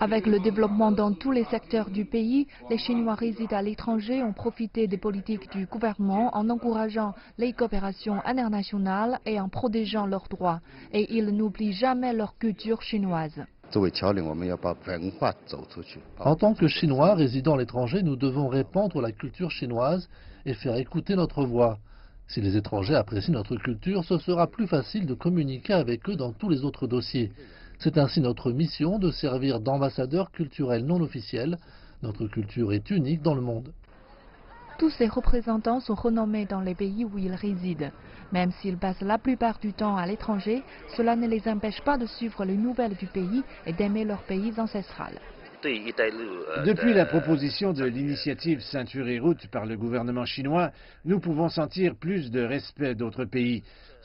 Avec le développement dans tous les secteurs du pays, les Chinois résidant à l'étranger ont profité des politiques du gouvernement en encourageant les coopérations internationales et en protégeant leurs droits. Et ils n'oublient jamais leur culture chinoise. En tant que Chinois résidant à l'étranger, nous devons répandre la culture chinoise et faire écouter notre voix. Si les étrangers apprécient notre culture, ce sera plus facile de communiquer avec eux dans tous les autres dossiers. C'est ainsi notre mission de servir d'ambassadeurs culturels non officiels. Notre culture est unique dans le monde. Tous ces représentants sont renommés dans les pays où ils résident. Même s'ils passent la plupart du temps à l'étranger, cela ne les empêche pas de suivre les nouvelles du pays et d'aimer leur pays ancestral. Depuis la proposition de l'initiative Ceinture et Route par le gouvernement chinois, nous pouvons sentir plus de respect d'autres pays.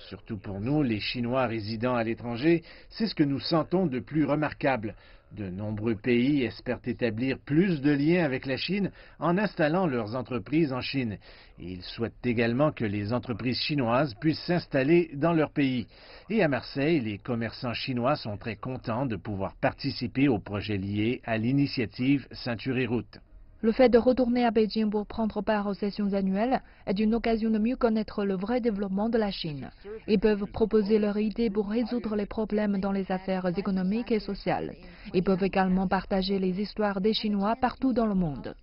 Surtout pour nous, les Chinois résidant à l'étranger, c'est ce que nous sentons de plus remarquable. De nombreux pays espèrent établir plus de liens avec la Chine en installant leurs entreprises en Chine. Et ils souhaitent également que les entreprises chinoises puissent s'installer dans leur pays. Et à Marseille, les commerçants chinois sont très contents de pouvoir participer aux projets liés à l'initiative Ceinture et Route. Le fait de retourner à Beijing pour prendre part aux sessions annuelles est une occasion de mieux connaître le vrai développement de la Chine. Ils peuvent proposer leurs idées pour résoudre les problèmes dans les affaires économiques et sociales. Ils peuvent également partager les histoires des Chinois partout dans le monde.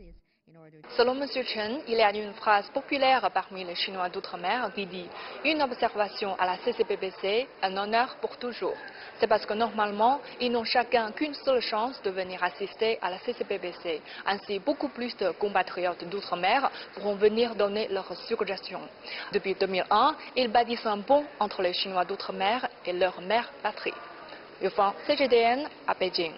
Selon M. Chen, il y a une phrase populaire parmi les Chinois d'outre-mer qui dit « Une observation à la CCBBC, un honneur pour toujours ». C'est parce que normalement, ils n'ont chacun qu'une seule chance de venir assister à la CCBBC. Ainsi, beaucoup plus de compatriotes d'outre-mer pourront venir donner leurs suggestions. Depuis 2001, ils bâtissent un pont entre les Chinois d'outre-mer et leur mère patrie. Yufan, CGTN, à Beijing.